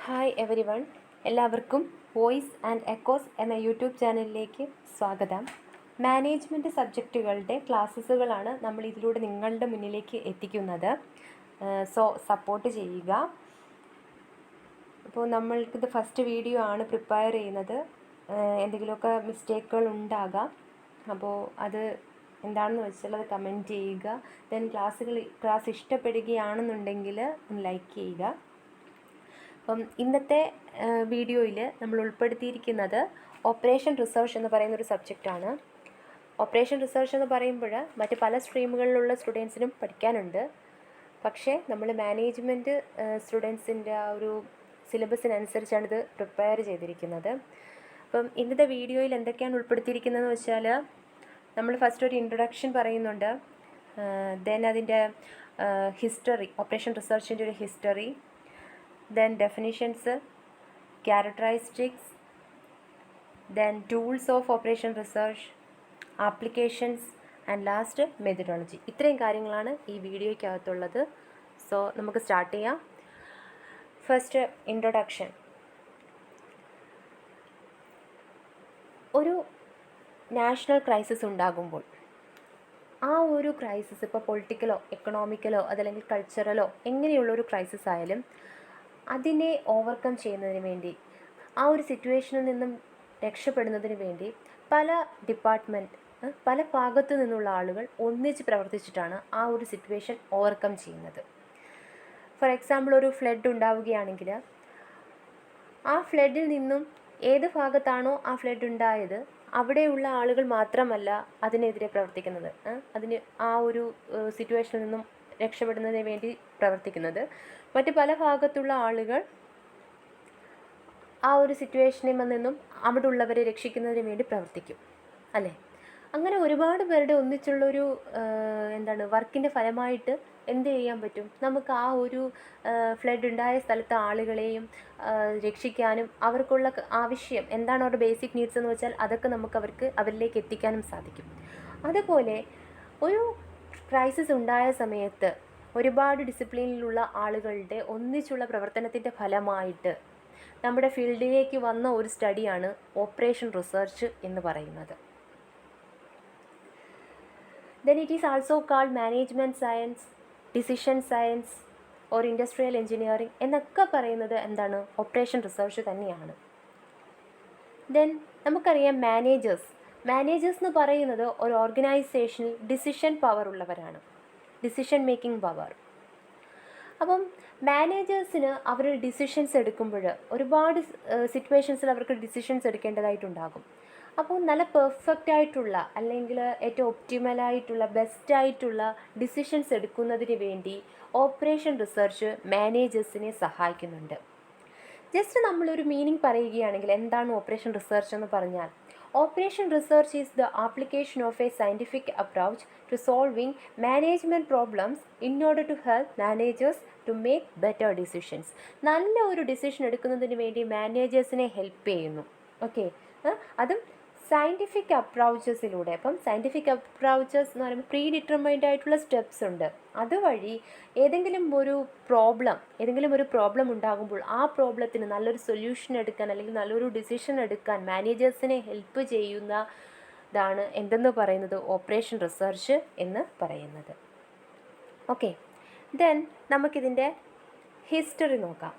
Hi every one, എല്ലാവർക്കും voice and echoes എന്ന YouTube ചാനലിലേക്ക് സ്വാഗതം. മാനേജ്മെൻറ്റ് സബ്ജക്റ്റുകളുടെ ക്ലാസ്സുകളാണ് നമ്മൾ ഇതിലൂടെ നിങ്ങളുടെ മുന്നിലേക്ക് എത്തിക്കുന്നത്. സോ സപ്പോർട്ട് ചെയ്യുക. അപ്പോൾ നമ്മൾക്കിത് ഫസ്റ്റ് വീഡിയോ ആണ് പ്രിപ്പയർ ചെയ്യുന്നത്. എന്തെങ്കിലുമൊക്കെ മിസ്റ്റേക്കുകൾ ഉണ്ടാകാം. അപ്പോൾ അത് എന്താണെന്ന് വെച്ചാൽ അത് കമൻറ്റ് ചെയ്യുക. ദെൻ ക്ലാസ് ഇഷ്ടപ്പെടുകയാണെന്നുണ്ടെങ്കിൽ ഒന്ന് ലൈക്ക് ചെയ്യുക. അപ്പം ഇന്നത്തെ വീഡിയോയിൽ നമ്മൾ ഉൾപ്പെടുത്തിയിരിക്കുന്നത് ഓപ്പറേഷൻ റിസർച്ച് എന്ന് പറയുന്നൊരു സബ്ജക്റ്റാണ്. ഓപ്പറേഷൻ റിസർച്ച് എന്ന് പറയുമ്പോൾ മറ്റ് പല സ്ട്രീമുകളിലുള്ള സ്റ്റുഡൻസിനും പഠിക്കാനുണ്ട്. പക്ഷേ നമ്മൾ മാനേജ്മെൻറ്റ് സ്റ്റുഡൻസിൻ്റെ ആ ഒരു സിലബസിനനുസരിച്ചാണ് ഇത് പ്രിപ്പയർ ചെയ്തിരിക്കുന്നത്. അപ്പം ഇന്നത്തെ വീഡിയോയിൽ എന്തൊക്കെയാണ് ഉൾപ്പെടുത്തിയിരിക്കുന്നതെന്ന് വെച്ചാൽ നമ്മൾ ഫസ്റ്റ് ഒരു ഇൻട്രൊഡക്ഷൻ പറയുന്നുണ്ട്. ദെൻ അതിൻ്റെ ഹിസ്റ്ററി, ഓപ്പറേഷൻ റിസർച്ചിൻ്റെ ഒരു history, then definitions, characteristics, then tools of operation research, applications and last methodology. ഇത്രയും കാര്യങ്ങളാണ് ഈ വീഡിയോയ്ക്കകത്തുള്ളത്. സോ നമുക്ക് സ്റ്റാർട്ട് ചെയ്യാം. First introduction. ഒരു നാഷണൽ ക്രൈസിസ് ഉണ്ടാകുമ്പോൾ ആ ഒരു ക്രൈസിസ് ഇപ്പോൾ പൊളിറ്റിക്കലോ എക്കണോമിക്കലോ അതല്ലെങ്കിൽ കൾച്ചറലോ എങ്ങനെയുള്ളൊരു ക്രൈസിസ് ആയാലും അതിനെ ഓവർകം ചെയ്യുന്നതിന് വേണ്ടി, ആ ഒരു സിറ്റുവേഷനിൽ നിന്നും രക്ഷപ്പെടുന്നതിന് വേണ്ടി പല ഡിപ്പാർട്ട്മെൻറ്റ്, പല ഭാഗത്തു നിന്നുള്ള ആളുകൾ ഒന്നിച്ച് പ്രവർത്തിച്ചിട്ടാണ് ആ ഒരു സിറ്റുവേഷൻ ഓവർകം ചെയ്യുന്നത്. ഫോർ എക്സാമ്പിൾ, ഒരു ഫ്ലഡ് ഉണ്ടാവുകയാണെങ്കിൽ ആ ഫ്ലഡിൽ നിന്നും ഏത് ഭാഗത്താണോ ആ ഫ്ലഡ് ഉണ്ടായത് അവിടെയുള്ള ആളുകൾ മാത്രമല്ല അതിനെതിരെ പ്രവർത്തിക്കുന്നത്, അതിന് ആ ഒരു സിറ്റുവേഷനിൽ നിന്നും രക്ഷപ്പെടുന്നതിന് വേണ്ടി പ്രവർത്തിക്കുന്നത്. മറ്റ് പല ഭാഗത്തുള്ള ആളുകൾ ആ ഒരു സിറ്റുവേഷനിൽ നിന്നും അവിടെ ഉള്ളവരെ രക്ഷിക്കുന്നതിന് വേണ്ടി പ്രവർത്തിക്കും, അല്ലേ? അങ്ങനെ ഒരുപാട് പേരുടെ ഒന്നിച്ചുള്ളൊരു വർക്കിൻ്റെ ഫലമായിട്ട് എന്ത് ചെയ്യാൻ പറ്റും? നമുക്ക് ആ ഒരു ഫ്ലഡ് ഉണ്ടായ സ്ഥലത്തെ ആളുകളെയും രക്ഷിക്കാനും അവർക്കുള്ള ആവശ്യം എന്താണ്, അവരുടെ ബേസിക് നീഡ്സ് എന്ന് വെച്ചാൽ അതൊക്കെ നമുക്ക് അവരിലേക്ക് എത്തിക്കാനും സാധിക്കും. അതുപോലെ ഒരു ക്രൈസിസ് ഉണ്ടായ സമയത്ത് ഒരുപാട് ഡിസിപ്ലിനിലുള്ള ആളുകളുടെ ഒന്നിച്ചുള്ള പ്രവർത്തനത്തിൻ്റെ ഫലമായിട്ട് നമ്മുടെ ഫീൽഡിലേക്ക് വന്ന ഒരു സ്റ്റഡിയാണ് ഓപ്പറേഷൻ റിസർച്ച് എന്ന് പറയുന്നത്. Then it is also called management science, decision science or industrial engineering എന്നൊക്കെ പറയുന്നത് എന്താണ്? ഓപ്പറേഷൻ റിസർച്ച് തന്നെയാണ്. ദെൻ നമുക്കറിയാം മാനേജേഴ്സ് എന്ന് പറയുന്നത് ഒരു ഓർഗനൈസേഷനിൽ ഡിസിഷൻ പവർ ഉള്ളവരാണ്, ഡിസിഷൻ മേക്കിംഗ് പവർ. അപ്പം മാനേജേഴ്സിന് അവർ ഡിസിഷൻസ് എടുക്കുമ്പോൾ ഒരുപാട് സിറ്റുവേഷൻസിൽ അവർക്ക് ഡിസിഷൻസ് എടുക്കേണ്ടതായിട്ടുണ്ടാകും. അപ്പോൾ നല്ല പെർഫെക്റ്റ് ആയിട്ടുള്ള അല്ലെങ്കിൽ ഏറ്റവും ഒപ്റ്റിമലായിട്ടുള്ള ബെസ്റ്റായിട്ടുള്ള ഡിസിഷൻസ് എടുക്കുന്നതിന് വേണ്ടി ഓപ്പറേഷൻ റിസർച്ച് മാനേജേഴ്സിനെ സഹായിക്കുന്നുണ്ട്. ജസ്റ്റ് നമ്മളൊരു മീനിങ് പറയുകയാണെങ്കിൽ എന്താണ് ഓപ്പറേഷൻ റിസർച്ച് എന്ന് പറഞ്ഞാൽ, operation research is the application of a scientific approach to solving management problems in order to help managers to make better decisions. നല്ല ഒരു ഡിസിഷൻ എടുക്കുന്നതിന് വേണ്ടി മാനേജേഴ്സിനെ ഹെൽപ്പ് ചെയ്യുന്നു. ഓക്കെ, അതും സയൻറ്റിഫിക് അപ്രോച്ചസിലൂടെ. അപ്പം സയൻറ്റിഫിക് അപ്രോച്ചസ് എന്ന് പറയുമ്പോൾ പ്രീ ഡിറ്റർമൈൻഡ് ആയിട്ടുള്ള സ്റ്റെപ്സ് ഉണ്ട്. അതുവഴി ഏതെങ്കിലും ഒരു പ്രോബ്ലം ഉണ്ടാകുമ്പോൾ ആ പ്രോബ്ലത്തിന് നല്ലൊരു സൊല്യൂഷൻ എടുക്കാൻ അല്ലെങ്കിൽ നല്ലൊരു ഡിസിഷൻ എടുക്കാൻ മാനേജേഴ്സിനെ ഹെൽപ്പ് ചെയ്യുന്നതാണ് എന്തെന്ന് പറയുന്നത്? ഓപ്പറേഷൻ റിസർച്ച് എന്ന് പറയുന്നത്. ഓക്കെ, ദെൻ നമുക്കിതിൻ്റെ ഹിസ്റ്ററി നോക്കാം.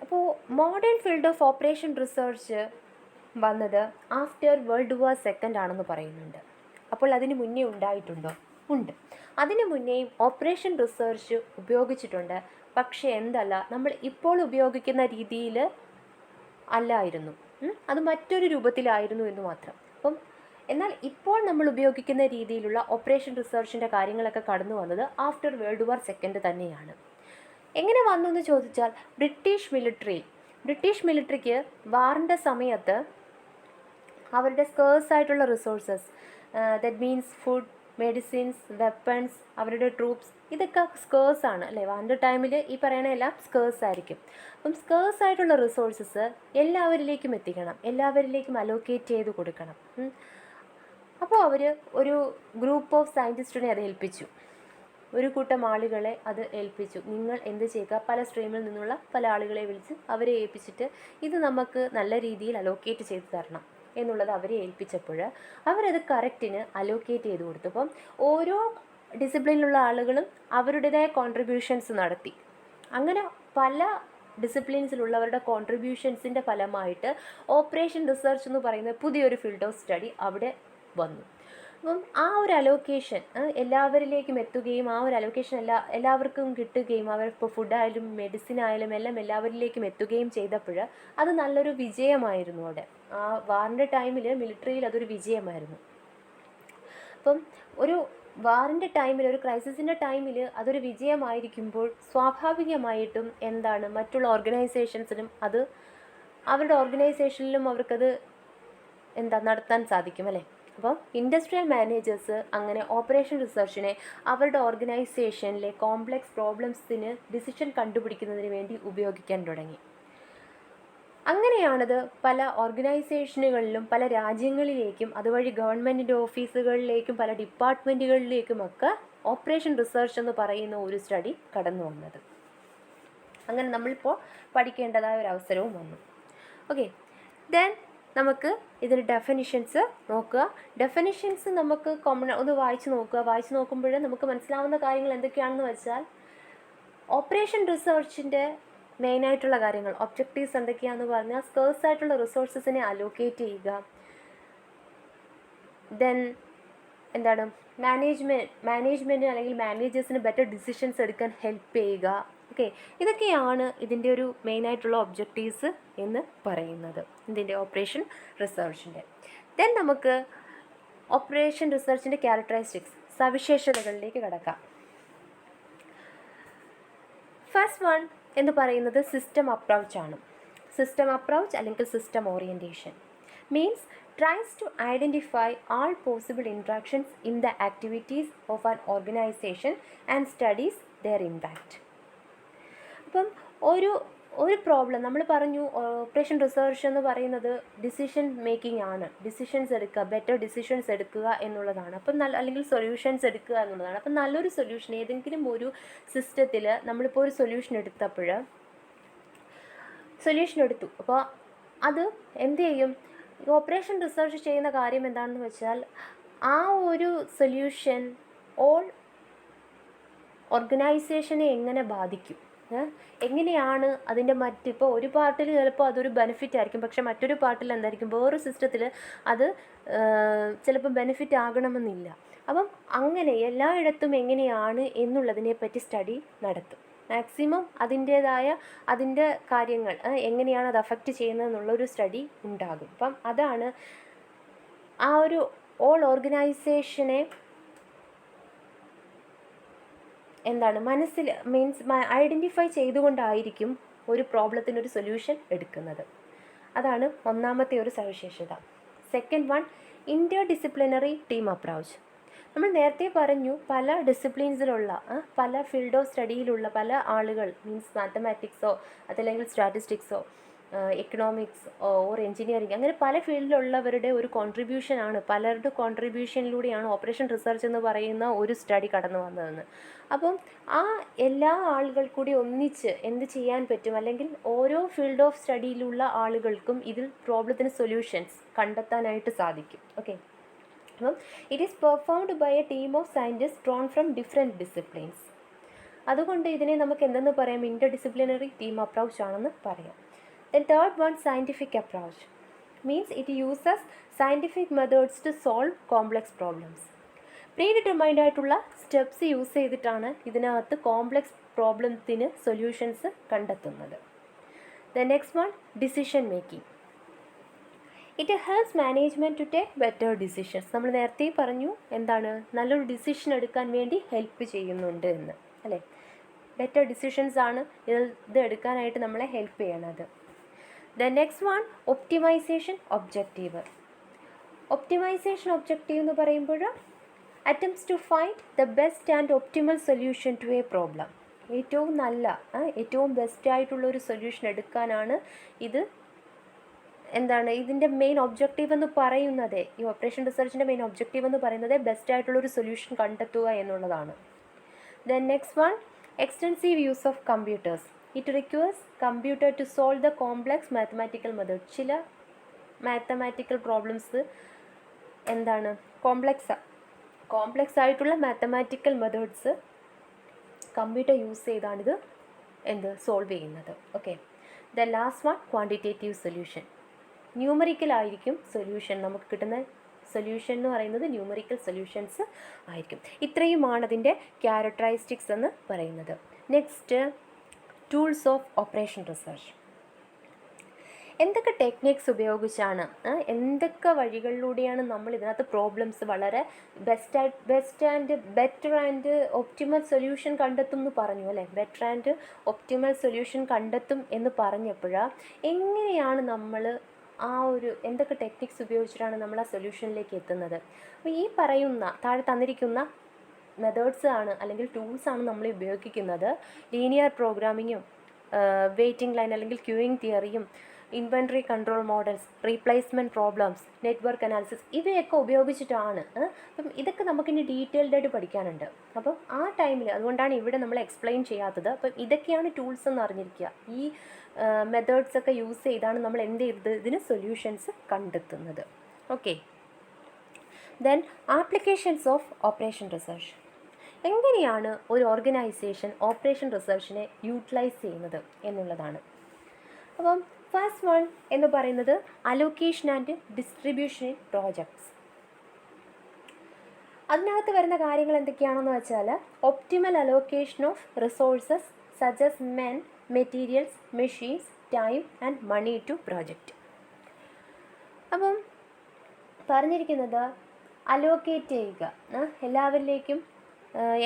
അപ്പോൾ modern field of operation research വന്നത് ആഫ്റ്റർ വേൾഡ് വാർ സെക്കൻഡ് ആണെന്ന് പറയുന്നുണ്ട്. അപ്പോൾ അതിന് മുന്നേ ഉണ്ടായിട്ടുണ്ടോ? ഉണ്ട്. അതിന് മുന്നേയും ഓപ്പറേഷൻ റിസർച്ച് ഉപയോഗിച്ചിട്ടുണ്ട്. പക്ഷേ നമ്മൾ ഇപ്പോൾ ഉപയോഗിക്കുന്ന രീതിയിൽ അല്ലായിരുന്നു, അത് മറ്റൊരു രൂപത്തിലായിരുന്നു എന്ന് മാത്രം. എന്നാൽ ഇപ്പോൾ നമ്മൾ ഉപയോഗിക്കുന്ന രീതിയിലുള്ള ഓപ്പറേഷൻ റിസർച്ചിൻ്റെ കാര്യങ്ങളൊക്കെ കടന്നു വന്നത് ആഫ്റ്റർ വേൾഡ് വാർ സെക്കൻഡ് തന്നെയാണ്. എങ്ങനെ വന്നു എന്ന് ചോദിച്ചാൽ, ബ്രിട്ടീഷ് മിലിറ്ററിക്ക് വാറിൻ്റെ സമയത്ത് അവരുടെ സ്കേഴ്സ് ആയിട്ടുള്ള resources, that means food, medicines, weapons, അവരുടെ ട്രൂപ്സ്, ഇതൊക്കെ സ്കേഴ്സ് ആണ്, അല്ലേ? വാറിൻ്റെ ടൈമിൽ ഈ പറയുന്ന എല്ലാം സ്കേഴ്സ് ആയിരിക്കും. അപ്പം സ്കേഴ്സ് ആയിട്ടുള്ള റിസോഴ്സസ് എല്ലാവരിലേക്കും എത്തിക്കണം, എല്ലാവരിലേക്കും അലോക്കേറ്റ് ചെയ്ത് കൊടുക്കണം. അപ്പോൾ അവർ ഒരു ഗ്രൂപ്പ് ഓഫ് സയൻറ്റിസ്റ്റിനെ അത് ഏൽപ്പിച്ചു. ഒരു കൂട്ടം ആളുകളെ അത് ഏൽപ്പിച്ചു. നിങ്ങൾ എന്ത് ചെയ്യുക, പല സ്ട്രീമിൽ നിന്നുള്ള പല ആളുകളെ വിളിച്ച് അവരെ ഏൽപ്പിച്ചിട്ട് ഇത് നമുക്ക് നല്ല രീതിയിൽ അലോക്കേറ്റ് ചെയ്ത് തരണം എന്നുള്ളത് അവരെ ഏൽപ്പിച്ചപ്പോൾ അവരത് കറക്റ്റിന് അലോക്കേറ്റ് ചെയ്ത് കൊടുത്തു. അപ്പം ഓരോ ഡിസിപ്ലിനിലുള്ള ആളുകളും അവരുടേതായ കോൺട്രിബ്യൂഷൻസ് നടത്തി. അങ്ങനെ പല ഡിസിപ്ലിൻസിലുള്ളവരുടെ കോൺട്രിബ്യൂഷൻസിൻ്റെ ഫലമായിട്ട് ഓപ്പറേഷൻ റിസർച്ച് എന്ന് പറയുന്ന പുതിയൊരു ഫീൽഡ് ഓഫ് സ്റ്റഡി അവിടെ വന്നു. അപ്പം ആ ഒരു അലോക്കേഷൻ എല്ലാവരിലേക്കും എത്തുകയും ആ ഒരു അലോക്കേഷൻ എല്ലാവർക്കും കിട്ടുകയും അവരിപ്പോൾ ഫുഡായാലും മെഡിസിൻ ആയാലും എല്ലാം എല്ലാവരിലേക്കും എത്തുകയും ചെയ്തപ്പോൾ അത് നല്ലൊരു വിജയമായിരുന്നു. അവിടെ ആ വാറിൻ്റെ ടൈമിൽ മിലിറ്ററിയിൽ അതൊരു വിജയമായിരുന്നു. അപ്പം ഒരു വാറിൻ്റെ ടൈമിൽ, ഒരു ക്രൈസിസിൻ്റെ ടൈമിൽ അതൊരു വിജയമായിരിക്കുമ്പോൾ സ്വാഭാവികമായിട്ടും എന്താണ്, മറ്റുള്ള ഓർഗനൈസേഷൻസിനും അത് അവരുടെ ഓർഗനൈസേഷനിലും അവർക്കത് നടത്താൻ സാധിക്കും അല്ലേ. അപ്പോൾ ഇൻഡസ്ട്രിയൽ മാനേജേഴ്സ് അങ്ങനെ ഓപ്പറേഷൻ റിസർച്ചിനെ അവരുടെ ഓർഗനൈസേഷനിലെ കോംപ്ലക്സ് പ്രോബ്ലംസിന് ഡിസിഷൻ കണ്ടുപിടിക്കുന്നതിന് വേണ്ടി ഉപയോഗിക്കാൻ തുടങ്ങി. അങ്ങനെയാണത് പല ഓർഗനൈസേഷനുകളിലും പല രാജ്യങ്ങളിലേക്കും അതുവഴി ഗവൺമെൻറ്റിൻ്റെ ഓഫീസുകളിലേക്കും പല ഡിപ്പാർട്ട്മെൻറ്റുകളിലേക്കുമൊക്കെ ഓപ്പറേഷൻ റിസർച്ച് എന്ന് പറയുന്ന ഒരു സ്റ്റഡി കടന്നു വന്നത്. അങ്ങനെ നമ്മളിപ്പോൾ പഠിക്കേണ്ടതായ ഒരു അവസരവും വന്നു. ഓക്കെ, ദെൻ നമുക്ക് ഇതിൽ ഡെഫിനിഷൻസ് നോക്കുക. ഡെഫിനിഷൻസ് നമുക്ക് കോമൺ ഒന്ന് വായിച്ച് നോക്കുക. വായിച്ച് നോക്കുമ്പോൾ നമുക്ക് മനസ്സിലാവുന്ന കാര്യങ്ങൾ എന്തൊക്കെയാണെന്ന് വെച്ചാൽ, ഓപ്പറേഷൻ റിസർച്ചിൻ്റെ മെയിനായിട്ടുള്ള കാര്യങ്ങൾ, ഒബ്ജക്റ്റീവ്സ് എന്തൊക്കെയാണെന്ന് പറഞ്ഞാൽ, സ്കേഴ്സ് ആയിട്ടുള്ള റിസോഴ്സസിനെ അലോക്കേറ്റ് ചെയ്യുക, ദെൻ മാനേജ്മെൻറ്റിന് അല്ലെങ്കിൽ മാനേജേഴ്സിന് ബെറ്റർ ഡിസിഷൻസ് എടുക്കാൻ ഹെൽപ്പ് ചെയ്യുക. ഓക്കെ, ഇതൊക്കെയാണ് ഇതിൻ്റെ ഒരു മെയിനായിട്ടുള്ള ഒബ്ജക്റ്റീവ്സ് എന്ന് പറയുന്നത്, ഇതിൻ്റെ ഓപ്പറേഷൻ റിസർച്ചിൻ്റെ. ദെൻ നമുക്ക് ഓപ്പറേഷൻ റിസർച്ചിൻ്റെ ക്യാരക്ടറിസ്റ്റിക്സ്, സവിശേഷതകളിലേക്ക് കടക്കാം. ഫസ്റ്റ് വൺ എന്ന് പറയുന്നത് സിസ്റ്റം അപ്രോച്ചാണ്. സിസ്റ്റം അപ്രോച്ച് അല്ലെങ്കിൽ system orientation means tries to identify all possible interactions in the activities of an organization and studies their impact. അപ്പം ഒരു പ്രോബ്ലം നമ്മൾ പറഞ്ഞു, ഓപ്പറേഷൻ റിസർച്ച് എന്ന് പറയുന്നത് ഡിസിഷൻ മേക്കിംഗ് ആണ്. ഡിസിഷൻസ് എടുക്കുക, ബെറ്റർ ഡിസിഷൻസ് എടുക്കുക എന്നുള്ളതാണ്. അപ്പം അല്ലെങ്കിൽ സൊല്യൂഷൻസ് എടുക്കുക എന്നുള്ളതാണ്. അപ്പം നല്ലൊരു സൊല്യൂഷൻ ഏതെങ്കിലും ഒരു സിസ്റ്റത്തിൽ നമ്മളിപ്പോൾ ഒരു സൊല്യൂഷൻ എടുത്തു. അപ്പോൾ അത് എന്ത് ചെയ്യും, ഓപ്പറേഷൻ റിസർച്ച് ചെയ്യുന്ന കാര്യം എന്താണെന്ന് വെച്ചാൽ, ആ ഒരു സൊല്യൂഷൻ ഓൾ ഓർഗനൈസേഷനെ എങ്ങനെ ബാധിക്കും, എങ്ങനെയാണ് അതിൻ്റെ ഇപ്പോൾ ഒരു പാർട്ടിൽ ചിലപ്പോൾ അതൊരു ബെനിഫിറ്റ് ആയിരിക്കും, പക്ഷെ മറ്റൊരു പാർട്ടിൽ എന്തായിരിക്കും, വേറൊരു സിസ്റ്റത്തിൽ അത് ചിലപ്പോൾ ബെനിഫിറ്റ് ആകണമെന്നില്ല. അപ്പം അങ്ങനെ എല്ലായിടത്തും എങ്ങനെയാണ് എന്നുള്ളതിനെ പറ്റി സ്റ്റഡി നടത്തും. മാക്സിമം അതിൻ്റെ കാര്യങ്ങൾ എങ്ങനെയാണ് അത് അഫക്റ്റ് ചെയ്യുന്നതെന്നുള്ളൊരു സ്റ്റഡി ഉണ്ടാകും. അപ്പം അതാണ് ആ ഒരു ഓൾ ഓർഗനൈസേഷനെ ഐഡൻറ്റിഫൈ ചെയ്തുകൊണ്ടായിരിക്കും ഒരു പ്രോബ്ലത്തിനൊരു സൊല്യൂഷൻ എടുക്കുന്നത്. അതാണ് ഒന്നാമത്തെ ഒരു സവിശേഷത. സെക്കൻഡ് വൺ, ഇൻ്റർ ഡിസിപ്ലിനറി ടീം അപ്രോച്ച്. നമ്മൾ നേരത്തെ പറഞ്ഞു, പല ഡിസിപ്ലിൻസിലുള്ള പല ഫീൽഡ് ഓഫ് സ്റ്റഡിയിലുള്ള പല ആളുകൾ, മീൻസ് മാത്തമാറ്റിക്സോ അതല്ലെങ്കിൽ സ്റ്റാറ്റിസ്റ്റിക്സോ എക്കണോമിക്സ് ഓർ എഞ്ചിനീയറിംഗ്, അങ്ങനെ പല ഫീൽഡിലുള്ളവരുടെ ഒരു കോൺട്രിബ്യൂഷനാണ്, പലരുടെ കോൺട്രിബ്യൂഷനിലൂടെയാണ് ഓപ്പറേഷൻ റിസർച്ച് എന്ന് പറയുന്ന ഒരു സ്റ്റഡി കടന്നു വന്നതെന്ന്. അപ്പം ആ എല്ലാ ആളുകൾ കൂടി ഒന്നിച്ച് എന്ത് ചെയ്യാൻ പറ്റും, അല്ലെങ്കിൽ ഓരോ ഫീൽഡ് ഓഫ് സ്റ്റഡിയിലുള്ള ആളുകൾക്കും ഇതിൽ പ്രോബ്ലത്തിന് സൊല്യൂഷൻസ് കണ്ടെത്താനായിട്ട് സാധിക്കും. ഓക്കെ, അപ്പം it is performed by a team of scientist drawn from different disciplines. അതുകൊണ്ട് ഇതിനെ നമുക്ക് എന്തെന്ന് പറയാം, ഇൻ്റർ ഡിസിപ്ലിനറി ടീം അപ്രോച്ച് ആണെന്ന് പറയാം. Then third one, scientific approach means it uses scientific methods to solve complex problems. Predetermined ആയിട്ടുള്ള steps use ചെയ്തിട്ടാണ് ഇതിനകത്ത് കോംപ്ലക്സ് പ്രോബ്ലത്തിന് സൊല്യൂഷൻസ് കണ്ടെത്തുന്നത്. The next one, decision making. It helps management to take better decisions. നമ്മൾ നേരത്തെ പറഞ്ഞു നല്ലൊരു decision എടുക്കാൻ വേണ്ടി ഹെൽപ്പ് ചെയ്യുന്നുണ്ട് എന്ന്, അല്ലേ. ബെറ്റർ ഡിസിഷൻസ് ആണ് ഇത് എടുക്കാനായിട്ട് നമ്മളെ ഹെൽപ്പ് ചെയ്യണത്. The next one, optimization objective. Optimization objective എന്ന് പറയുമ്പോൾ attempts to find the best and optimal solution to a problem. ഏറ്റവും ബെസ്റ്റ് ആയിട്ടുള്ള ഒരു സൊല്യൂഷൻ എടുക്കാനാണ് ഇതിൻ്റെ മെയിൻ ഒബ്ജക്റ്റീവ് എന്ന് പറയുന്നത്. ഈ ഓപ്പറേഷൻ റിസർച്ചിൻ്റെ മെയിൻ ഒബ്ജക്റ്റീവ് എന്ന് പറയുന്നത് ബെസ്റ്റ് ആയിട്ടുള്ളൊരു സൊല്യൂഷൻ കണ്ടെത്തുക എന്നുള്ളതാണ്. Then next one, extensive use of computers. It requires computer to solve the complex mathematical method. ചില മാത്തമാറ്റിക്കൽ പ്രോബ്ലംസ് എന്താണ് കോംപ്ലെക്സ് ആയിട്ടുള്ള മാത്തമാറ്റിക്കൽ മെത്തേഡ്സ് കമ്പ്യൂട്ടർ യൂസ് ചെയ്താണിത് സോൾവ് ചെയ്യുന്നത്. Okay. The last one, quantitative solution. Numerical ആയിരിക്കും solution, നമുക്ക് കിട്ടുന്ന solution എന്ന് പറയുന്നത് ന്യൂമറിക്കൽ സൊല്യൂഷൻസ് ആയിരിക്കും. ഇത്രയുമാണ് അതിൻ്റെ ക്യാരക്ടറിസ്റ്റിക്സ് എന്ന് പറയുന്നത്. Next, tools of operation research. എന്തൊക്കെ ടെക്നിക്സ് ഉപയോഗിച്ചാണ്, എന്തൊക്കെ വഴികളിലൂടെയാണ് നമ്മൾ ഇതിനകത്ത് പ്രോബ്ലംസ് വളരെ ബെറ്റർ ആൻഡ് ഒപ്റ്റിമൽ സൊല്യൂഷൻ കണ്ടെത്തും എന്ന് പറഞ്ഞു അല്ലേ. ബെറ്റർ ആൻഡ് ഒപ്റ്റിമൽ സൊല്യൂഷൻ കണ്ടെത്തും എന്ന് പറഞ്ഞപ്പോഴാണ് എങ്ങനെയാണ് നമ്മൾ എന്തൊക്കെ ടെക്നിക്സ് ഉപയോഗിച്ചിട്ടാണ് നമ്മൾ ആ സൊല്യൂഷനിലേക്ക് എത്തുന്നത്. അപ്പോൾ ഈ പറയുന്ന താഴെ തന്നിരിക്കുന്ന മെത്തേഡ്സ് ആണ് അല്ലെങ്കിൽ ടൂൾസ് ആണ് നമ്മൾ ഉപയോഗിക്കുന്നത്. ലീനിയർ പ്രോഗ്രാമിങ്ങും വെയിറ്റിംഗ് ലൈൻ അല്ലെങ്കിൽ ക്യൂയിങ് തിയറിയും inventory control models, replacement problems, network analysis ഇവയൊക്കെ ഉപയോഗിച്ചിട്ടാണ്. അപ്പം ഇതൊക്കെ നമുക്കിനി ഡീറ്റെയിൽഡ് ആയിട്ട് പഠിക്കാനുണ്ട്. അപ്പം ആ ടൈമിൽ അതുകൊണ്ടാണ് ഇവിടെ നമ്മൾ എക്സ്പ്ലെയിൻ ചെയ്യാത്തത്. അപ്പം ഇതൊക്കെയാണ് ടൂൾസ് എന്ന് അറിഞ്ഞിരിക്കുക. ഈ മെത്തേഡ്സ് ഒക്കെ യൂസ് ചെയ്താണ് നമ്മൾ ഇതിന് സൊല്യൂഷൻസ് കണ്ടെത്തുന്നത്. Okay. Then applications of operation research. എങ്ങനെയാണ് ഒരു ഓർഗനൈസേഷൻ ഓപ്പറേഷൻ റിസർച്ചിനെ യൂട്ടിലൈസ് ചെയ്യുന്നത് എന്നുള്ളതാണ്. അപ്പം ഫസ്റ്റ് വൺ എന്ന് പറയുന്നത് allocation and distribution in projects. അതിനകത്ത് വരുന്ന കാര്യങ്ങൾ എന്തൊക്കെയാണെന്ന് വെച്ചാൽ optimal allocation of resources such as men, materials, machines, time and money to project. അപ്പം പറഞ്ഞിരിക്കുന്നത് അലോക്കേറ്റ് ചെയ്യുക, എല്ലാവരിലേക്കും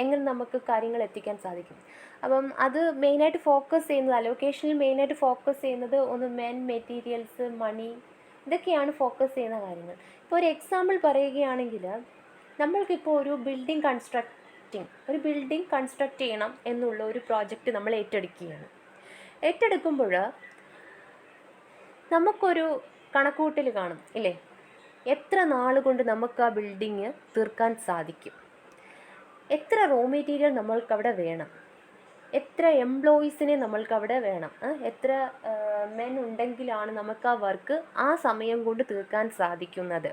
എങ്ങനെ നമുക്ക് കാര്യങ്ങൾ എത്തിക്കാൻ സാധിക്കും. അപ്പം അത് മെയിനായിട്ട് ഫോക്കസ് ചെയ്യുന്നത് അലോക്കേഷനിൽ മെയിനായിട്ട് ഫോക്കസ് ചെയ്യുന്നത് ഒന്ന് മെൻ, മെറ്റീരിയൽസ്, മണി ഇതൊക്കെയാണ് ഫോക്കസ് ചെയ്യുന്ന കാര്യങ്ങൾ. ഇപ്പോൾ ഒരു എക്സാമ്പിൾ പറയുകയാണെങ്കിൽ നമ്മൾക്കിപ്പോൾ ഒരു ബിൽഡിംഗ് കൺസ്ട്രക്റ്റ് ചെയ്യണം എന്നുള്ള ഒരു പ്രോജക്റ്റ് നമ്മൾ ഏറ്റെടുക്കുമ്പോൾ നമുക്കൊരു കണക്കുകൂട്ടൽ കാണും ഇല്ലേ. എത്ര നാൾ കൊണ്ട് നമുക്ക് ആ ബിൽഡിങ് തീർക്കാൻ സാധിക്കും, എത്ര റോ മെറ്റീരിയൽ നമ്മൾക്കവിടെ വേണം, എത്ര എംപ്ലോയീസിനെ നമ്മൾക്കവിടെ വേണം, എത്ര മെൻ ഉണ്ടെങ്കിലാണ് നമുക്ക് ആ വർക്ക് ആ സമയം കൊണ്ട് തീർക്കാൻ സാധിക്കുന്നത്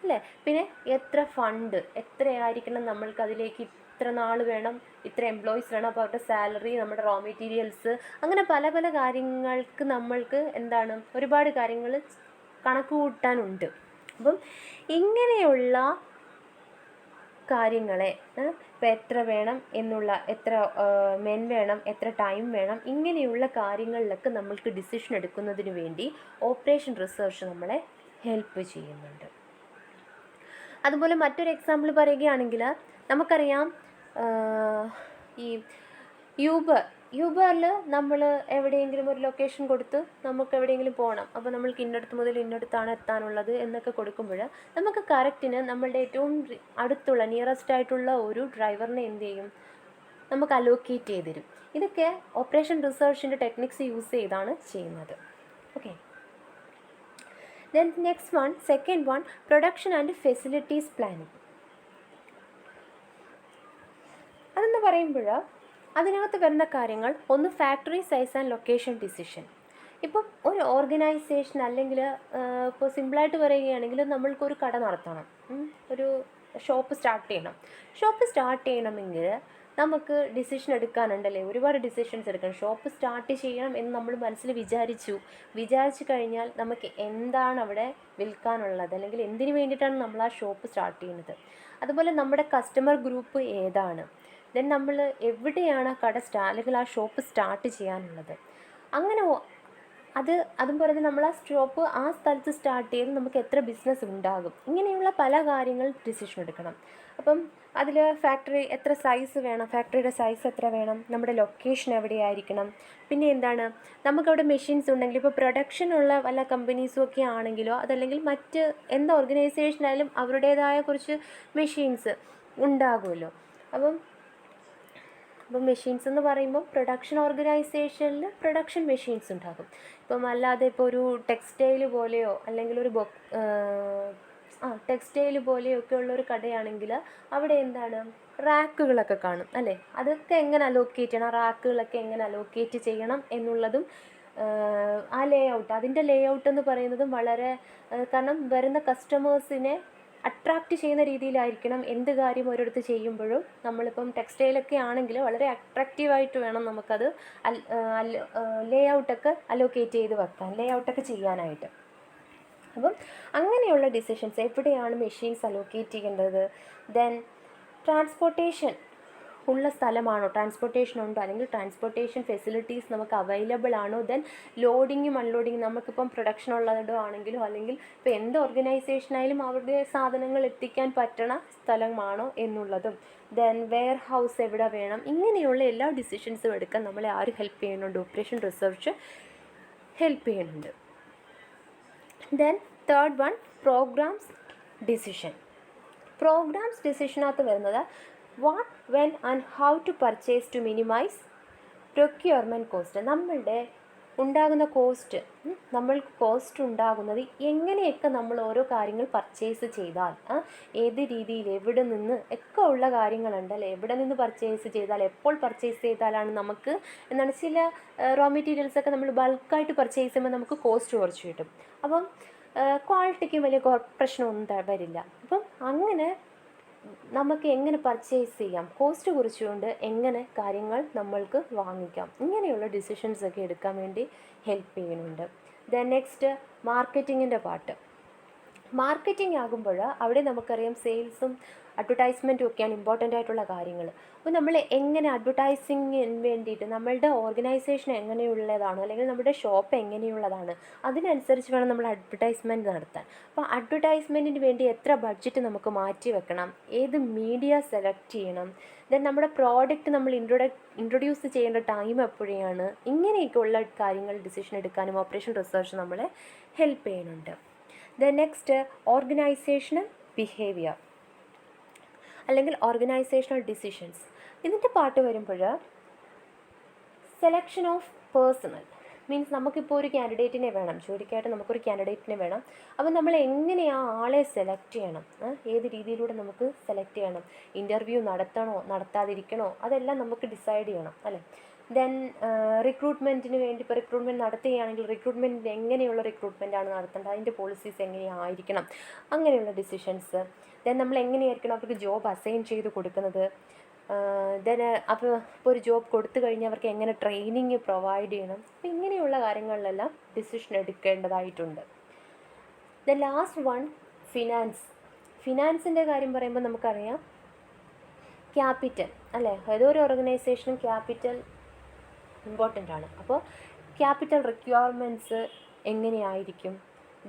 അല്ലേ. പിന്നെ എത്ര ഫണ്ട് എത്രയായിരിക്കണം നമ്മൾക്ക് അതിലേക്ക്, ഇത്ര നാൾ വേണം, ഇത്ര എംപ്ലോയീസ് വേണം, അപ്പോൾ അവരുടെ സാലറി, നമ്മുടെ റോ മെറ്റീരിയൽസ്, അങ്ങനെ പല പല കാര്യങ്ങൾക്ക് നമ്മൾക്ക് ഒരുപാട് കാര്യങ്ങൾ കണക്ക് കൂട്ടാനുണ്ട്. അപ്പം ഇങ്ങനെയുള്ള കാര്യങ്ങളെ ഇപ്പം എത്ര വേണം എന്നുള്ള, എത്ര മെൻ വേണം, എത്ര ടൈം വേണം, ഇങ്ങനെയുള്ള കാര്യങ്ങളിലൊക്കെ നമ്മൾക്ക് ഡിസിഷൻ എടുക്കുന്നതിന് വേണ്ടി ഓപ്പറേഷൻ റിസർച്ച് നമ്മളെ ഹെൽപ്പ് ചെയ്യുന്നുണ്ട്. അതുപോലെ മറ്റൊരു എക്സാമ്പിൾ പറയുകയാണെങ്കിൽ നമുക്കറിയാം ഈ യൂബറിൽ നമ്മൾ എവിടെയെങ്കിലും ഒരു ലൊക്കേഷൻ കൊടുത്ത് നമുക്ക് എവിടെയെങ്കിലും പോകണം, അപ്പോൾ നമ്മൾക്ക് ഇന്നടത്ത് മുതൽ ഇന്നടത്താണ് എത്താനുള്ളത് എന്നൊക്കെ കൊടുക്കുമ്പോൾ നമുക്ക് കറക്റ്റിന് നമ്മളുടെ ഏറ്റവും അടുത്തുള്ള നിയറസ്റ്റ് ആയിട്ടുള്ള ഒരു ഡ്രൈവറിനെ എന്ത് ചെയ്യും, നമുക്ക് അലോക്കേറ്റ് ചെയ്ത് തരും. ഇതൊക്കെ ഓപ്പറേഷൻ റിസർച്ചിൻ്റെ ടെക്നിക്സ് യൂസ് ചെയ്താണ് ചെയ്യുന്നത്. Okay. Then next one, second one, production and facilities planning. അതെന്ന് പറയുമ്പോൾ അതിനകത്ത് വരുന്ന കാര്യങ്ങൾ ഒന്ന് factory size and location decision. ഇപ്പം ഒരു ഓർഗനൈസേഷൻ അല്ലെങ്കിൽ ഇപ്പോൾ സിമ്പിളായിട്ട് പറയുകയാണെങ്കിൽ നമ്മൾക്കൊരു കട നടത്തണം, ഒരു ഷോപ്പ് സ്റ്റാർട്ട് ചെയ്യണമെങ്കിൽ നമുക്ക് ഡിസിഷൻ എടുക്കാനുണ്ടല്ലേ, ഒരുപാട് ഡിസിഷൻസ് എടുക്കണം. ഷോപ്പ് സ്റ്റാർട്ട് ചെയ്യണം എന്ന് നമ്മൾ മനസ്സിൽ വിചാരിച്ചു കഴിഞ്ഞാൽ നമുക്ക് എന്താണ് അവിടെ വിൽക്കാനുള്ളത്, അല്ലെങ്കിൽ എന്തിനു വേണ്ടിയിട്ടാണ് നമ്മൾ ആ ഷോപ്പ് സ്റ്റാർട്ട് ചെയ്യുന്നത്, അതുപോലെ നമ്മുടെ കസ്റ്റമർ ഗ്രൂപ്പ് ഏതാണ്, ദെൻ നമ്മൾ എവിടെയാണ് കട അല്ലെങ്കിൽ ആ ഷോപ്പ് സ്റ്റാർട്ട് ചെയ്യാനുള്ളത്, അങ്ങനെ അതും പറഞ്ഞ് നമ്മൾ ആ ഷോപ്പ് ആ സ്ഥലത്ത് സ്റ്റാർട്ട് ചെയ്ത് നമുക്ക് എത്ര ബിസിനസ് ഉണ്ടാകും, ഇങ്ങനെയുള്ള പല കാര്യങ്ങൾ ഡിസിഷൻ എടുക്കണം. അപ്പം അതിൽ ഫാക്ടറി എത്ര സൈസ് വേണം, ഫാക്ടറിയുടെ സൈസ് എത്ര വേണം, നമ്മുടെ ലൊക്കേഷൻ എവിടെയായിരിക്കണം, പിന്നെ നമുക്കവിടെ മെഷീൻസ് ഉണ്ടെങ്കിൽ ഇപ്പോൾ പ്രൊഡക്ഷനുള്ള വല്ല കമ്പനീസും ഒക്കെ ആണെങ്കിലോ അതല്ലെങ്കിൽ മറ്റ് എന്ത് ഓർഗനൈസേഷനായാലും അവരുടേതായ കുറച്ച് മെഷീൻസ് ഉണ്ടാകുമല്ലോ. അപ്പം മെഷീൻസ് എന്ന് പറയുമ്പോൾ പ്രൊഡക്ഷൻ ഓർഗനൈസേഷനിൽ പ്രൊഡക്ഷൻ മെഷീൻസ് ഉണ്ടാകും. ഇപ്പം അല്ലാതെ ഇപ്പോൾ ഒരു ടെക്സ്റ്റൈൽ പോലെയോ അല്ലെങ്കിൽ ഒരു ടെക്സ്റ്റൈൽ പോലെയൊക്കെ ഉള്ളൊരു കടയാണെങ്കിൽ അവിടെ എന്താണ് റാക്കുകളൊക്കെ കാണും അല്ലേ. അതൊക്കെ എങ്ങനെ അലോക്കേറ്റ് ചെയ്യണം, റാക്കുകളൊക്കെ എങ്ങനെ അലോക്കേറ്റ് ചെയ്യണം എന്നുള്ളതും ആ ലേ ഔട്ട്, അതിൻ്റെ ലേ ഔട്ട് എന്ന് പറയുന്നതും വളരെ കാരണം വരുന്ന കസ്റ്റമേഴ്സിനെ അട്രാക്റ്റ് ചെയ്യുന്ന രീതിയിലായിരിക്കണം എന്ത് കാര്യം ഒരിടത്ത് ചെയ്യുമ്പോഴും. നമ്മളിപ്പം ടെക്സ്റ്റൈലൊക്കെ ആണെങ്കിൽ വളരെ അട്രാക്റ്റീവായിട്ട് വേണം നമുക്കത് ലേ ഔട്ടൊക്കെ അലോക്കേറ്റ് ചെയ്ത് വെക്കാൻ, ലേ ഔട്ടൊക്കെ ചെയ്യാനായിട്ട്. അപ്പം അങ്ങനെയുള്ള ഡിസിഷൻസ്, എവിടെയാണ് മെഷീൻസ് അലോക്കേറ്റ് ചെയ്യേണ്ടത്, ദെൻ ട്രാൻസ്പോർട്ടേഷൻ ഉള്ള സ്ഥലമാണോ, ട്രാൻസ്പോർട്ടേഷൻ ഉണ്ടോ, അല്ലെങ്കിൽ ട്രാൻസ്പോർട്ടേഷൻ ഫെസിലിറ്റീസ് നമുക്ക് അവൈലബിൾ ആണോ, ദെൻ ലോഡിങ്ങും അൺലോഡിങ്ങും നമുക്കിപ്പം പ്രൊഡക്ഷൻ ഉള്ളതോ ആണെങ്കിലോ അല്ലെങ്കിൽ ഇപ്പോൾ എന്ത് ഓർഗനൈസേഷനായാലും അവരുടെ സാധനങ്ങൾ എത്തിക്കാൻ പറ്റണ സ്ഥലമാണോ എന്നുള്ളതും, ദെൻ വെയർ ഹൗസ് എവിടെ വേണം, ഇങ്ങനെയുള്ള എല്ലാ ഡിസിഷൻസും എടുക്കാൻ നമ്മളെ ആര് ഹെൽപ്പ് ചെയ്യുന്നുണ്ട്, ഓപ്പറേഷൻ റിസർച്ച് ഹെൽപ്പ് ചെയ്യുന്നുണ്ട്. Then third one, programmes decision. Programmes ഡിസിഷനകത്ത് വരുന്നത് what, when and how to purchase to minimise procurement cost. നമ്മളുടെ ഉണ്ടാകുന്ന കോസ്റ്റ്, നമ്മൾക്ക് കോസ്റ്റ് ഉണ്ടാകുന്നത് എങ്ങനെയൊക്കെ നമ്മൾ ഓരോ കാര്യങ്ങൾ പർച്ചേസ് ചെയ്താൽ, ഏത് രീതിയിൽ, എവിടെ നിന്ന് ഒക്കെ ഉള്ള കാര്യങ്ങളുണ്ടല്ലേ. എവിടെ നിന്ന് പർച്ചേസ് ചെയ്താൽ, എപ്പോൾ പർച്ചേസ് ചെയ്താലാണ് നമുക്ക് എന്താണ്, ചില റോ മെറ്റീരിയൽസൊക്കെ നമ്മൾ ബൾക്കായിട്ട് പർച്ചേസ് ചെയ്യുമ്പോൾ നമുക്ക് കോസ്റ്റ് കുറച്ച് കിട്ടും. അപ്പം ക്വാളിറ്റിക്ക് വലിയ പ്രശ്നമൊന്നും വരില്ല. അപ്പം അങ്ങനെ നമുക്ക് എങ്ങനെ പർച്ചേസ് ചെയ്യാം, കോസ്റ്റ് കുറച്ചുകൊണ്ട് എങ്ങനെ കാര്യങ്ങൾ നമ്മൾക്ക് വാങ്ങിക്കാം, ഇങ്ങനെയുള്ള ഡിസിഷൻസൊക്കെ എടുക്കാൻ വേണ്ടി ഹെൽപ്പ് ചെയ്യുന്നുണ്ട്. ദെൻ നെക്സ്റ്റ്, മാർക്കറ്റിങ്ങിൻ്റെ പാർട്ട്. മാർക്കറ്റിംഗ് ആകുമ്പോൾ അവിടെ നമുക്കറിയാം സെയിൽസും അഡ്വർടൈസ്മെൻറ്റും ഒക്കെയാണ് ഇമ്പോർട്ടൻ്റ് ആയിട്ടുള്ള കാര്യങ്ങൾ. അപ്പോൾ നമ്മൾ എങ്ങനെ അഡ്വർടൈസിങ്ങിന് വേണ്ടിയിട്ട് നമ്മളുടെ ഓർഗനൈസേഷൻ എങ്ങനെയുള്ളതാണോ അല്ലെങ്കിൽ നമ്മുടെ ഷോപ്പ് എങ്ങനെയുള്ളതാണ് അതിനനുസരിച്ച് വേണം നമ്മൾ അഡ്വർടൈസ്മെൻറ്റ് നടത്താൻ. അപ്പോൾ അഡ്വർടൈസ്മെൻറ്റിന് വേണ്ടി എത്ര ബഡ്ജറ്റ് നമുക്ക് മാറ്റി വെക്കണം, ഏത് മീഡിയ സെലക്ട് ചെയ്യണം, ദെൻ നമ്മുടെ പ്രോഡക്റ്റ് നമ്മൾ ഇൻട്രൊഡ്യൂസ് ചെയ്യേണ്ട ടൈം എപ്പോഴാണ്, ഇങ്ങനെയൊക്കെയുള്ള കാര്യങ്ങൾ ഡിസിഷൻ എടുക്കാനും ഓപ്പറേഷൻ റിസർച്ച് നമ്മളെ ഹെൽപ്പ് ചെയ്യുന്നുണ്ട്. ദെൻ നെക്സ്റ്റ്, ഓർഗനൈസേഷണൽ ബിഹേവിയർ അല്ലെങ്കിൽ ഓർഗനൈസേഷണൽ ഡിസിഷൻസ്. ഇതിൻ്റെ പാർട്ട് വരുമ്പോൾ സെലക്ഷൻ ഓഫ് പേഴ്സണൽ മീൻസ് നമുക്കിപ്പോൾ ഒരു ക്യാൻഡിഡേറ്റിനെ വേണം, ജോലിക്കായിട്ട് നമുക്കൊരു ക്യാൻഡിഡേറ്റിനെ വേണം. അപ്പോൾ നമ്മൾ എങ്ങനെയാണ് ആളെ സെലക്ട് ചെയ്യണം, ഏത് രീതിയിലൂടെ നമുക്ക് സെലക്ട് ചെയ്യണം, ഇൻ്റർവ്യൂ നടത്തണോ നടത്താതിരിക്കണോ, അതെല്ലാം നമുക്ക് ഡിസൈഡ് ചെയ്യണം അല്ലേ. ദെൻ റിക്രൂട്ട്മെൻറ്റിന് വേണ്ടി ഇപ്പോൾ റിക്രൂട്ട്മെൻറ്റ് നടത്തുകയാണെങ്കിൽ റിക്രൂട്ട്മെൻറ്റിന് എങ്ങനെയുള്ള റിക്രൂട്ട്മെൻറ്റാണ് നടത്തേണ്ടത്, അതിൻ്റെ പോളിസീസ് എങ്ങനെയായിരിക്കണം, അങ്ങനെയുള്ള ഡിസിഷൻസ്. ദെൻ നമ്മൾ എങ്ങനെയായിരിക്കണം അവർക്ക് ജോബ് അസൈൻ ചെയ്ത് കൊടുക്കുന്നത്. ദെൻ അപ്പോൾ ഇപ്പോൾ ഒരു ജോബ് കൊടുത്തു കഴിഞ്ഞാൽ അവർക്ക് എങ്ങനെ ട്രെയിനിങ് പ്രൊവൈഡ് ചെയ്യണം. അപ്പോൾ ഇങ്ങനെയുള്ള കാര്യങ്ങളിലെല്ലാം ഡിസിഷൻ എടുക്കേണ്ടതായിട്ടുണ്ട്. Then last one, finance. ഫിനാൻസിൻ്റെ കാര്യം പറയുമ്പോൾ നമുക്കറിയാം ക്യാപിറ്റൽ അല്ലേ, ഏതൊരു ഓർഗനൈസേഷനും ക്യാപിറ്റൽ ഇമ്പോർട്ടൻ്റ് ആണ്. അപ്പോൾ ക്യാപിറ്റൽ റിക്വയർമെൻറ്റ്സ് എങ്ങനെയായിരിക്കും,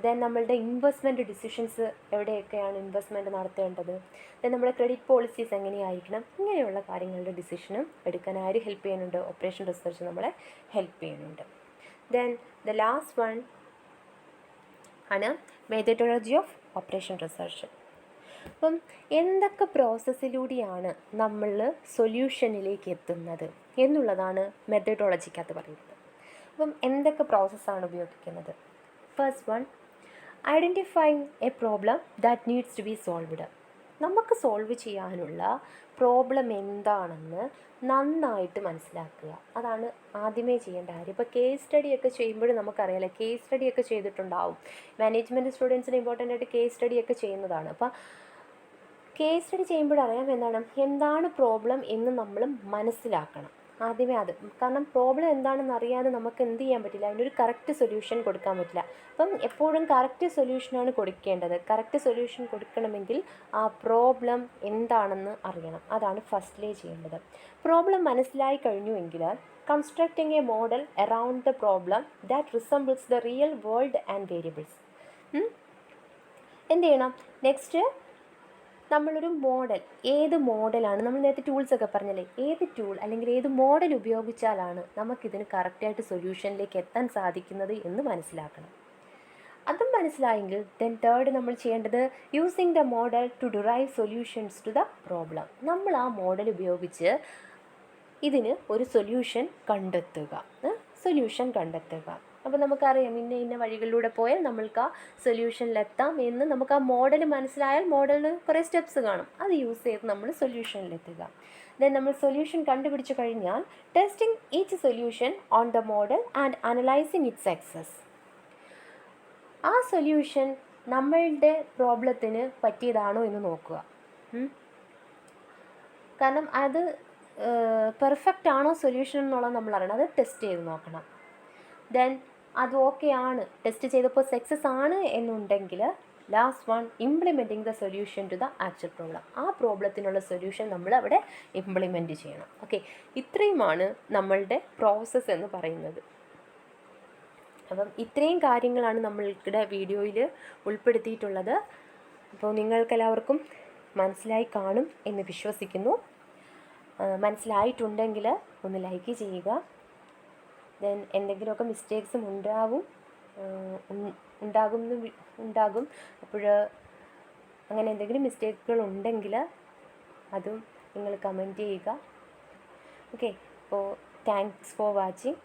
ദെൻ നമ്മളുടെ ഇൻവെസ്റ്റ്മെൻറ്റ് ഡിസിഷൻസ് എവിടെയൊക്കെയാണ് ഇൻവെസ്റ്റ്മെൻറ്റ് നടത്തേണ്ടത്, ദെൻ നമ്മുടെ ക്രെഡിറ്റ് പോളിസീസ് എങ്ങനെയായിരിക്കണം, ഇങ്ങനെയുള്ള കാര്യങ്ങളുടെ ഡിസിഷനും എടുക്കാൻ ആര് ഹെൽപ്പ് ചെയ്യുന്നുണ്ട്, ഓപ്പറേഷൻ റിസർച്ച് നമ്മളെ ഹെൽപ്പ് ചെയ്യുന്നുണ്ട്. ദെൻ ദ ലാസ്റ്റ് വൺ ആണ് മെത്തഡോളജി ഓഫ് ഓപ്പറേഷൻ റിസർച്ച്. അപ്പം എന്തൊക്കെ പ്രോസസ്സിലൂടെയാണ് നമ്മൾ സൊല്യൂഷനിലേക്ക് എത്തുന്നത് എന്നുള്ളതാണ് മെത്തഡോളജിക്കകത്ത് പറയുന്നത്. അപ്പം എന്തൊക്കെ പ്രോസസ്സാണ് ഉപയോഗിക്കുന്നത്. First one, identifying a problem that needs to be solved. നമുക്ക് സോൾവ് ചെയ്യാനുള്ള പ്രോബ്ലം എന്താണെന്ന് നന്നായിട്ട് മനസ്സിലാക്കുക, അതാണ് ആദ്യമേ ചെയ്യേണ്ട കാര്യം. ഇപ്പോൾ കേസ് സ്റ്റഡിയൊക്കെ ചെയ്യുമ്പോഴും നമുക്കറിയാമല്ലോ, കേസ് സ്റ്റഡിയൊക്കെ ചെയ്തിട്ടുണ്ടാവും, മാനേജ്മെൻറ്റ് സ്റ്റുഡൻസിന് ഇമ്പോർട്ടൻ്റ് ആയിട്ട് കേസ് സ്റ്റഡിയൊക്കെ ചെയ്യുന്നതാണ്. അപ്പോൾ കേസ് സ്റ്റഡി ചെയ്യുമ്പോഴറിയാം എന്താണ് പ്രോബ്ലം എന്ന് നമ്മൾ മനസ്സിലാക്കണം ആദ്യമേ. അത് കാരണം പ്രോബ്ലം എന്താണെന്ന് അറിയാതെ നമുക്ക് എന്ത് ചെയ്യാൻ പറ്റില്ല, അതിനൊരു കറക്റ്റ് സൊല്യൂഷൻ കൊടുക്കാൻ പറ്റില്ല. അപ്പം എപ്പോഴും കറക്റ്റ് സൊല്യൂഷനാണ് കൊടുക്കേണ്ടത്. കറക്റ്റ് സൊല്യൂഷൻ കൊടുക്കണമെങ്കിൽ ആ പ്രോബ്ലം എന്താണെന്ന് അറിയണം, അതാണ് ഫസ്റ്റിലേ ചെയ്യേണ്ടത്. പ്രോബ്ലം മനസ്സിലായി കഴിഞ്ഞുവെങ്കിൽ constructing a model around the problem that resembles the real world and variables. എന്ത് ചെയ്യണം, നെക്സ്റ്റ് നമ്മളൊരു മോഡൽ, ഏത് മോഡലാണ്, നമ്മൾ നേരത്തെ ടൂൾസൊക്കെ പറഞ്ഞല്ലേ, ഏത് ടൂൾ അല്ലെങ്കിൽ ഏത് മോഡൽ ഉപയോഗിച്ചാലാണ് നമുക്കിതിന് കറക്റ്റായിട്ട് സൊല്യൂഷനിലേക്ക് എത്താൻ സാധിക്കുന്നത് എന്ന് മനസ്സിലാക്കണം. അതും മനസ്സിലായെങ്കിൽ ദെൻ തേർഡ് നമ്മൾ ചെയ്യേണ്ടത് using the model to derive solutions to the problem. നമ്മൾ ആ മോഡൽ ഉപയോഗിച്ച് ഇതിന് ഒരു സൊല്യൂഷൻ കണ്ടെത്തുക. അപ്പോൾ നമുക്കറിയാം ഇന്ന വഴികളിലൂടെ പോയാൽ നമ്മൾക്ക് ആ സൊല്യൂഷനിലെത്താം എന്ന് നമുക്ക് ആ മോഡൽ മനസ്സിലായാൽ മോഡലിന് കുറേ സ്റ്റെപ്സ് കാണും, അത് യൂസ് ചെയ്ത് നമ്മൾ സൊല്യൂഷനിലെത്തുക. ദെൻ നമ്മൾ സൊല്യൂഷൻ കണ്ടുപിടിച്ച് കഴിഞ്ഞാൽ testing each solution on the model and analysing it's success. ആ സൊല്യൂഷൻ നമ്മളുടെ പ്രോബ്ലത്തിന് പറ്റിയതാണോ എന്ന് നോക്കുക. കാരണം അത് പെർഫെക്റ്റ് ആണോ സൊല്യൂഷൻ എന്നുള്ളത് നമ്മൾ അറിയണം, അത് ടെസ്റ്റ് ചെയ്ത് നോക്കണം. ദെൻ അത് ഓക്കെ ആണ്, ടെസ്റ്റ് ചെയ്തപ്പോൾ സക്സസ് ആണ് എന്നുണ്ടെങ്കിൽ last one implementing the solution to the actual problem. ആ പ്രോബ്ലത്തിനുള്ള സൊല്യൂഷൻ നമ്മൾ അവിടെ ഇംപ്ലിമെൻറ്റ് ചെയ്യണം. ഓക്കെ, ഇത്രയുമാണ് നമ്മളുടെ പ്രോസസ്സ് എന്ന് പറയുന്നത്. അപ്പം ഇത്രയും കാര്യങ്ങളാണ് നമ്മളുടെ വീഡിയോയിൽ ഉൾപ്പെടുത്തിയിട്ടുള്ളത്. അപ്പോൾ നിങ്ങൾക്കെല്ലാവർക്കും മനസ്സിലായി കാണും എന്ന് വിശ്വസിക്കുന്നു. മനസ്സിലായിട്ടുണ്ടെങ്കിൽ ഒന്ന് ലൈക്ക് ചെയ്യുക. ദെൻ എന്തെങ്കിലുമൊക്കെ മിസ്റ്റേക്സും ഉണ്ടാകും. അപ്പോൾ അങ്ങനെ എന്തെങ്കിലും മിസ്റ്റേക്കുകൾ ഉണ്ടെങ്കിൽ അതും നിങ്ങൾ കമൻറ്റ് ചെയ്യുക. ഓക്കെ, അപ്പോൾ താങ്ക്സ് ഫോർ വാച്ചിങ്.